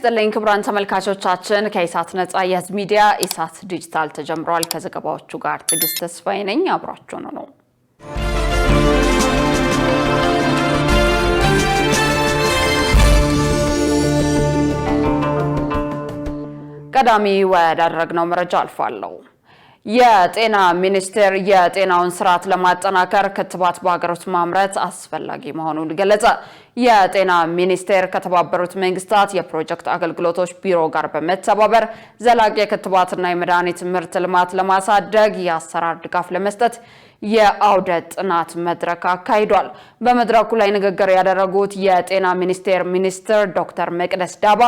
ይስጥልኝ ክቡራን ተመልካቾቻችን ከኢሳት ነጻ የህዝብ ሚዲያ ኢሳት ዲጂታል ተጀምሯል። ከዘገባዎቹ ጋር ትግስት ተስፋዬ ነኝ። አብራችሁ ነው። ቀዳሚ ወዳደረግነው መረጃ አልፋለሁ። የጤና ሚኒስቴር የጤናውን ስርዓት ለማጠናከር ክትባት በሀገር ውስጥ ማምረት አስፈላጊ መሆኑን ገለጸ። የጤና ሚኒስቴር ከተባበሩት መንግስታት የፕሮጀክት አገልግሎቶች ቢሮ ጋር በመተባበር ዘላቂ የክትባትና የመድኃኒት ምርት ልማት ለማሳደግ የአሰራር ድጋፍ ለመስጠት የአውደ ጥናት መድረክ አካሂዷል። በመድረኩ ላይ ንግግር ያደረጉት የጤና ሚኒስቴር ሚኒስትር ዶክተር መቅደስ ዳባ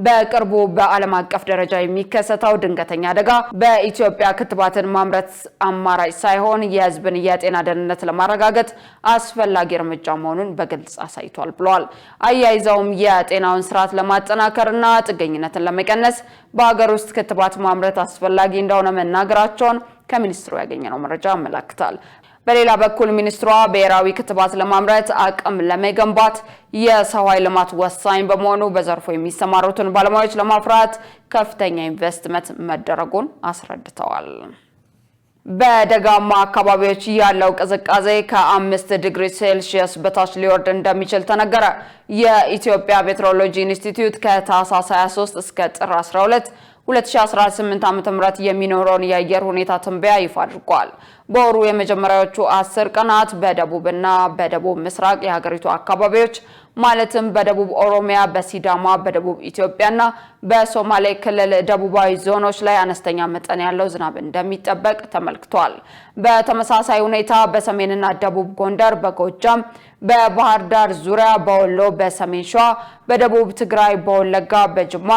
በቅርቡ በዓለም አቀፍ ደረጃ የሚከሰተው ድንገተኛ አደጋ በኢትዮጵያ ክትባትን ማምረት አማራጭ ሳይሆን የህዝብን የጤና ደህንነት ለማረጋገጥ አስፈላጊ እርምጃ መሆኑን በግልጽ አሳይቷል ብለዋል። አያይዘውም የጤናውን ስርዓት ለማጠናከርና ጥገኝነትን ለመቀነስ በሀገር ውስጥ ክትባት ማምረት አስፈላጊ እንደሆነ መናገራቸውን ከሚኒስትሩ ያገኘነው መረጃ ያመለክታል። በሌላ በኩል ሚኒስትሯ ብሔራዊ ክትባት ለማምረት አቅም ለመገንባት የሰው ኃይል ልማት ወሳኝ በመሆኑ በዘርፉ የሚሰማሩትን ባለሙያዎች ለማፍራት ከፍተኛ ኢንቨስትመንት መደረጉን አስረድተዋል። በደጋማ አካባቢዎች ያለው ቅዝቃዜ ከ5 ዲግሪ ሴልሺየስ በታች ሊወርድ እንደሚችል ተነገረ። የኢትዮጵያ ሜትሮሎጂ ኢንስቲትዩት ከታህሳስ 23 እስከ ጥር 12 2018 ዓ.ም የሚኖረውን የአየር ሁኔታ ትንበያ ይፋ አድርጓል። በወሩ የመጀመሪያዎቹ 10 ቀናት በደቡብና በደቡብ ምስራቅ የሀገሪቱ አካባቢዎች ማለትም በደቡብ ኦሮሚያ፣ በሲዳማ፣ በደቡብ ኢትዮጵያና በሶማሌ ክልል ደቡባዊ ዞኖች ላይ አነስተኛ መጠን ያለው ዝናብ እንደሚጠበቅ ተመልክቷል። በተመሳሳይ ሁኔታ በሰሜንና ደቡብ ጎንደር፣ በጎጃም፣ በባህር ዳር ዙሪያ፣ በወሎ፣ በሰሜን ሸዋ፣ በደቡብ ትግራይ፣ በወለጋ፣ በጅማ፣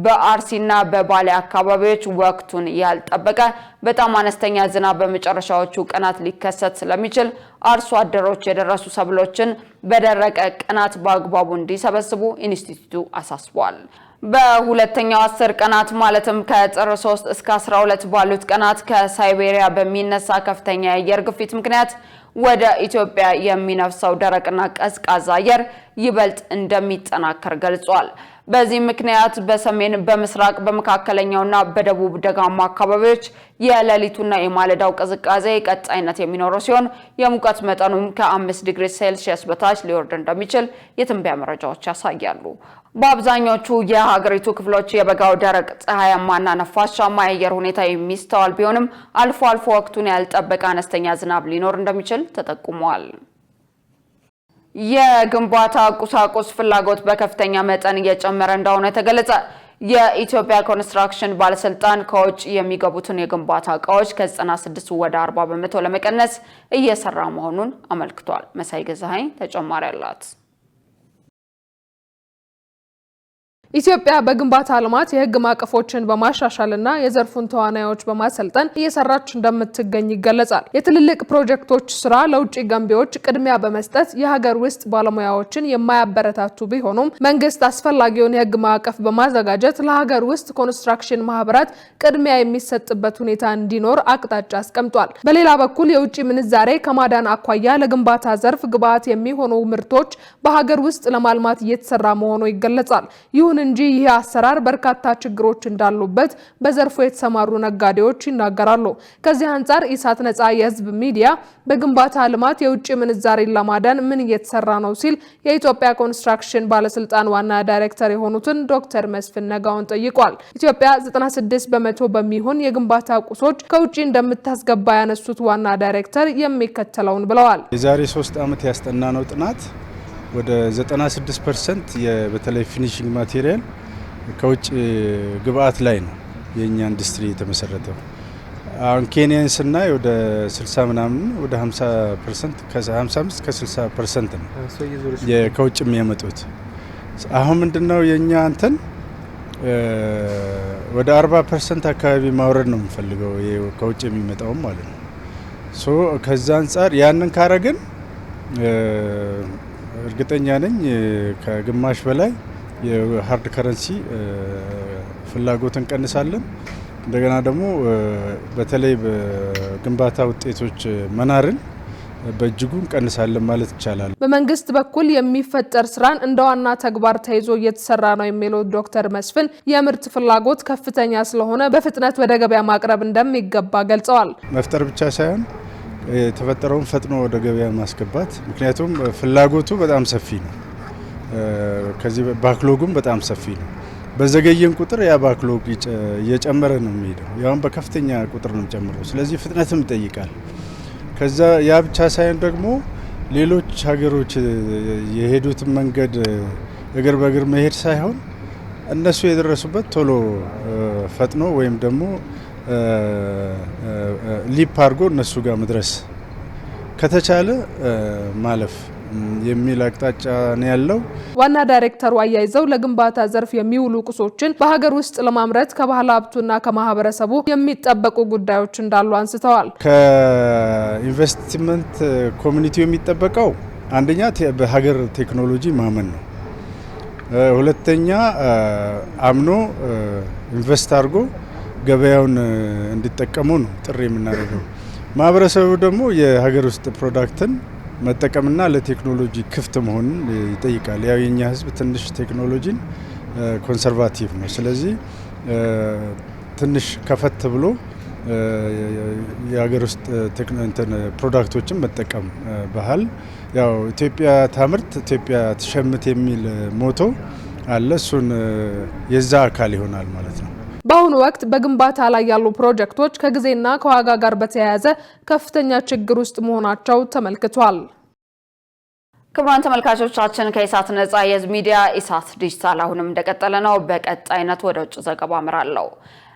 በአርሲና በባሌ አካባቢዎች ወቅቱን ያልጠበቀ በጣም አነስተኛ ዝናብ በመጨረሻዎቹ ቀናት ሊከሰት ስለሚችል አርሶ አደሮች የደረሱ ሰብሎችን በደረቀ ቀናት በአግባቡ እንዲሰበስቡ ኢንስቲትዩቱ አሳስቧል። በሁለተኛው 10 ቀናት ማለትም ከጥር 3 እስከ 12 ባሉት ቀናት ከሳይቤሪያ በሚነሳ ከፍተኛ የአየር ግፊት ምክንያት ወደ ኢትዮጵያ የሚነፍሰው ደረቅና ቀዝቃዛ አየር ይበልጥ እንደሚጠናከር ገልጿል። በዚህ ምክንያት በሰሜን፣ በምስራቅ፣ በመካከለኛውና በደቡብ ደጋማ አካባቢዎች የሌሊቱና የማለዳው ቅዝቃዜ ቀጣይነት የሚኖረው ሲሆን የሙቀት መጠኑም ከ5 ዲግሪ ሴልሺየስ በታች ሊወርድ እንደሚችል የትንበያ መረጃዎች ያሳያሉ። በአብዛኞቹ የሀገሪቱ ክፍሎች የበጋው ደረቅ ፀሐያማና ነፋሻማ የአየር ሁኔታ የሚስተዋል ቢሆንም አልፎ አልፎ ወቅቱን ያልጠበቀ አነስተኛ ዝናብ ሊኖር እንደሚችል ተጠቁሟል። የግንባታ ቁሳቁስ ፍላጎት በከፍተኛ መጠን እየጨመረ እንደሆነ ተገለጸ። የኢትዮጵያ ኮንስትራክሽን ባለስልጣን ከውጭ የሚገቡትን የግንባታ እቃዎች ከ96 ወደ 40 በመቶ ለመቀነስ እየሰራ መሆኑን አመልክቷል። መሳይ ገዛኸኝ ተጨማሪ አላት። ኢትዮጵያ በግንባታ ልማት የህግ ማዕቀፎችን በማሻሻልና የዘርፉን ተዋናዮች በማሰልጠን እየሰራች እንደምትገኝ ይገለጻል። የትልልቅ ፕሮጀክቶች ስራ ለውጭ ገንቢዎች ቅድሚያ በመስጠት የሀገር ውስጥ ባለሙያዎችን የማያበረታቱ ቢሆኑም መንግስት አስፈላጊውን የህግ ማዕቀፍ በማዘጋጀት ለሀገር ውስጥ ኮንስትራክሽን ማህበራት ቅድሚያ የሚሰጥበት ሁኔታ እንዲኖር አቅጣጫ አስቀምጧል። በሌላ በኩል የውጭ ምንዛሬ ከማዳን አኳያ ለግንባታ ዘርፍ ግብዓት የሚሆኑ ምርቶች በሀገር ውስጥ ለማልማት እየተሰራ መሆኑ ይገለጻል። ይሁን እንጂ ይህ አሰራር በርካታ ችግሮች እንዳሉበት በዘርፉ የተሰማሩ ነጋዴዎች ይናገራሉ። ከዚህ አንጻር ኢሳት ነጻ የህዝብ ሚዲያ በግንባታ ልማት የውጭ ምንዛሬን ለማዳን ምን እየተሰራ ነው ሲል የኢትዮጵያ ኮንስትራክሽን ባለስልጣን ዋና ዳይሬክተር የሆኑትን ዶክተር መስፍን ነጋውን ጠይቋል። ኢትዮጵያ 96 በመቶ በሚሆን የግንባታ ቁሶች ከውጭ እንደምታስገባ ያነሱት ዋና ዳይሬክተር የሚከተለውን ብለዋል። የዛሬ 3 ዓመት ያስጠናነው ጥናት ወደ 96% በተለይ ፊኒሺንግ ማቴሪያል ከውጭ ግብአት ላይ ነው የኛ ኢንዱስትሪ የተመሰረተው። አሁን ኬንያን ስናይ ወደ 60 ምናምን ወደ 50% ከ55 ከ60% ነው ከውጭ የሚያመጡት። አሁን ምንድነው የኛ እንትን ወደ 40% አካባቢ ማውረድ ነው የምፈልገው ከውጭ የሚመጣው ማለት ነው። ከዛ አንፃር ያንን ካረግን እርግጠኛ ነኝ ከግማሽ በላይ የሃርድ ከረንሲ ፍላጎትን ቀንሳለን። እንደገና ደግሞ በተለይ በግንባታ ውጤቶች መናርን በእጅጉን ቀንሳለን ማለት ይቻላል። በመንግስት በኩል የሚፈጠር ስራን እንደ ዋና ተግባር ተይዞ እየተሰራ ነው የሚለው ዶክተር መስፍን የምርት ፍላጎት ከፍተኛ ስለሆነ በፍጥነት ወደ ገበያ ማቅረብ እንደሚገባ ገልጸዋል። መፍጠር ብቻ ሳይሆን የተፈጠረውን ፈጥኖ ወደ ገበያ ማስገባት፣ ምክንያቱም ፍላጎቱ በጣም ሰፊ ነው። ከዚህ ባክሎጉም በጣም ሰፊ ነው። በዘገየን ቁጥር ያ ባክሎግ እየጨመረ ነው የሚሄደው። ያውን በከፍተኛ ቁጥር ነው የሚጨምረው። ስለዚህ ፍጥነትም ይጠይቃል። ከዛ ያ ብቻ ሳይሆን ደግሞ ሌሎች ሀገሮች የሄዱትን መንገድ እግር በእግር መሄድ ሳይሆን እነሱ የደረሱበት ቶሎ ፈጥኖ ወይም ደግሞ ሊፕ አድርጎ እነሱ ጋር መድረስ ከተቻለ ማለፍ የሚል አቅጣጫ ነው ያለው። ዋና ዳይሬክተሩ አያይዘው ለግንባታ ዘርፍ የሚውሉ ቁሶችን በሀገር ውስጥ ለማምረት ከባህል ሀብቱና ከማህበረሰቡ የሚጠበቁ ጉዳዮች እንዳሉ አንስተዋል። ከኢንቨስትመንት ኮሚኒቲው የሚጠበቀው አንደኛ በሀገር ቴክኖሎጂ ማመን ነው። ሁለተኛ አምኖ ኢንቨስት አድርጎ ገበያውን እንዲጠቀሙ ነው ጥሪ የምናደርገው። ማህበረሰቡ ደግሞ የሀገር ውስጥ ፕሮዳክትን መጠቀምና ለቴክኖሎጂ ክፍት መሆንን ይጠይቃል። ያው የኛ ህዝብ ትንሽ ቴክኖሎጂን ኮንሰርቫቲቭ ነው። ስለዚህ ትንሽ ከፈት ብሎ የሀገር ውስጥ ፕሮዳክቶችን መጠቀም ባህል ያው ኢትዮጵያ ታምርት ኢትዮጵያ ትሸምት የሚል ሞቶ አለ። እሱን የዛ አካል ይሆናል ማለት ነው። በአሁኑ ወቅት በግንባታ ላይ ያሉ ፕሮጀክቶች ከጊዜና ከዋጋ ጋር በተያያዘ ከፍተኛ ችግር ውስጥ መሆናቸው ተመልክቷል። ክቡራን ተመልካቾቻችን ከኢሳት ነጻ የህዝብ ሚዲያ ኢሳት ዲጂታል አሁንም እንደቀጠለ ነው። በቀጣይነት ወደ ውጭ ዘገባ አመራለሁ።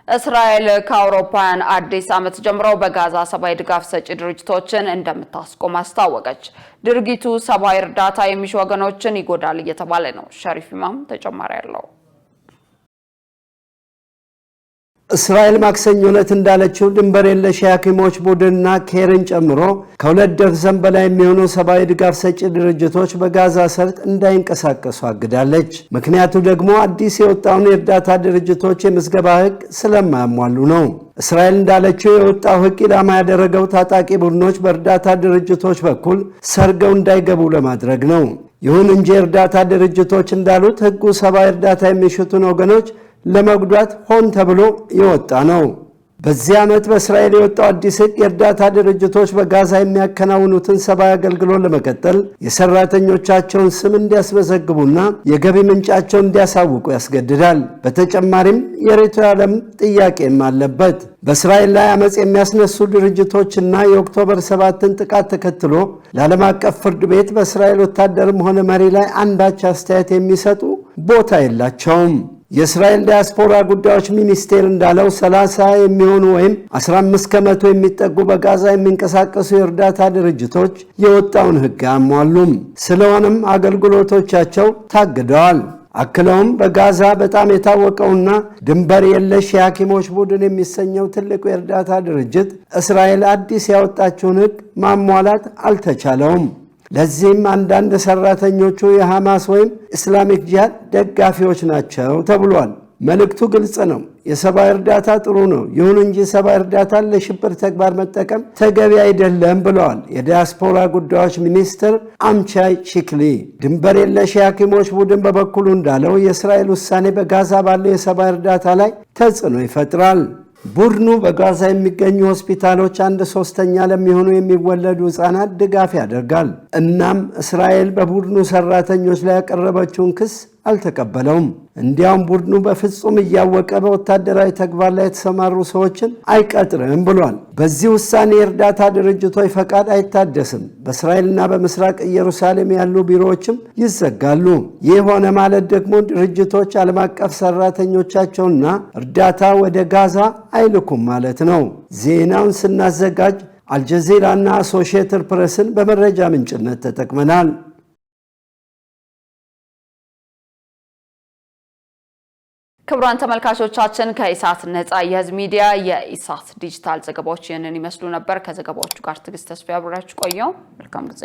እስራኤል ከአውሮፓውያን አዲስ ዓመት ጀምሮ በጋዛ ሰብአዊ ድጋፍ ሰጪ ድርጅቶችን እንደምታስቆም አስታወቀች። ድርጊቱ ሰብአዊ እርዳታ የሚሹ ወገኖችን ይጎዳል እየተባለ ነው። ሸሪፍ ኢማም ተጨማሪ ያለው። እስራኤል ማክሰኞ ዕለት እንዳለችው ድንበር የለሽ የሐኪሞች ቡድንና ኬርን ጨምሮ ከ2 ደርዘን በላይ የሚሆኑ ሰብአዊ ድጋፍ ሰጪ ድርጅቶች በጋዛ ሰርጥ እንዳይንቀሳቀሱ አግዳለች። ምክንያቱ ደግሞ አዲስ የወጣውን የእርዳታ ድርጅቶች የምዝገባ ሕግ ስለማያሟሉ ነው። እስራኤል እንዳለችው የወጣው ሕግ ኢላማ ያደረገው ታጣቂ ቡድኖች በእርዳታ ድርጅቶች በኩል ሰርገው እንዳይገቡ ለማድረግ ነው። ይሁን እንጂ የእርዳታ ድርጅቶች እንዳሉት ሕጉ ሰብአዊ እርዳታ የሚሹትን ወገኖች ለመጉዳት ሆን ተብሎ የወጣ ነው። በዚህ ዓመት በእስራኤል የወጣው አዲስ ሕግ የእርዳታ ድርጅቶች በጋዛ የሚያከናውኑትን ሰብአዊ አገልግሎት ለመቀጠል የሰራተኞቻቸውን ስም እንዲያስመዘግቡና የገቢ ምንጫቸውን እንዲያሳውቁ ያስገድዳል። በተጨማሪም የሬቶ ዓለም ጥያቄም አለበት። በእስራኤል ላይ አመጽ የሚያስነሱ ድርጅቶችና የኦክቶበር 7ን ጥቃት ተከትሎ ለዓለም አቀፍ ፍርድ ቤት በእስራኤል ወታደርም ሆነ መሪ ላይ አንዳች አስተያየት የሚሰጡ ቦታ የላቸውም። የእስራኤል ዲያስፖራ ጉዳዮች ሚኒስቴር እንዳለው 30 የሚሆኑ ወይም 15 ከመቶ የሚጠጉ በጋዛ የሚንቀሳቀሱ የእርዳታ ድርጅቶች የወጣውን ሕግ አያሟሉም። ስለሆነም አገልግሎቶቻቸው ታግደዋል። አክለውም በጋዛ በጣም የታወቀውና ድንበር የለሽ የሐኪሞች ቡድን የሚሰኘው ትልቁ የእርዳታ ድርጅት እስራኤል አዲስ ያወጣችውን ሕግ ማሟላት አልተቻለውም። ለዚህም አንዳንድ ሰራተኞቹ የሐማስ ወይም ኢስላሚክ ጂሃድ ደጋፊዎች ናቸው ተብሏል። መልእክቱ ግልጽ ነው። የሰብአዊ እርዳታ ጥሩ ነው፣ ይሁን እንጂ ሰብአዊ እርዳታን ለሽብር ተግባር መጠቀም ተገቢ አይደለም ብለዋል የዲያስፖራ ጉዳዮች ሚኒስትር አምቻይ ሺክሊ። ድንበር የለሽ የሐኪሞች ቡድን በበኩሉ እንዳለው የእስራኤል ውሳኔ በጋዛ ባለው የሰብአዊ እርዳታ ላይ ተጽዕኖ ይፈጥራል። ቡድኑ በጋዛ የሚገኙ ሆስፒታሎች 1/3 ለሚሆኑ የሚወለዱ ህፃናት ድጋፍ ያደርጋል። እናም እስራኤል በቡድኑ ሰራተኞች ላይ ያቀረበችውን ክስ አልተቀበለውም። እንዲያውም ቡድኑ በፍጹም እያወቀ በወታደራዊ ተግባር ላይ የተሰማሩ ሰዎችን አይቀጥርም ብሏል። በዚህ ውሳኔ የእርዳታ ድርጅቶች ፈቃድ አይታደስም። በእስራኤልና በምስራቅ ኢየሩሳሌም ያሉ ቢሮዎችም ይዘጋሉ። ይህ ሆነ ማለት ደግሞ ድርጅቶች ዓለም አቀፍ ሰራተኞቻቸውና እርዳታ ወደ ጋዛ አይልኩም ማለት ነው። ዜናውን ስናዘጋጅ አልጀዚራና አሶሺየትድ ፕሬስን በመረጃ ምንጭነት ተጠቅመናል። ክቡራን ተመልካቾቻችን ከኢሳት ነጻ የህዝብ ሚዲያ የኢሳት ዲጂታል ዘገባዎች ይህንን ይመስሉ ነበር። ከዘገባዎቹ ጋር ትዕግስት ተስፋ አብራችሁ ቆየው። መልካም ጊዜ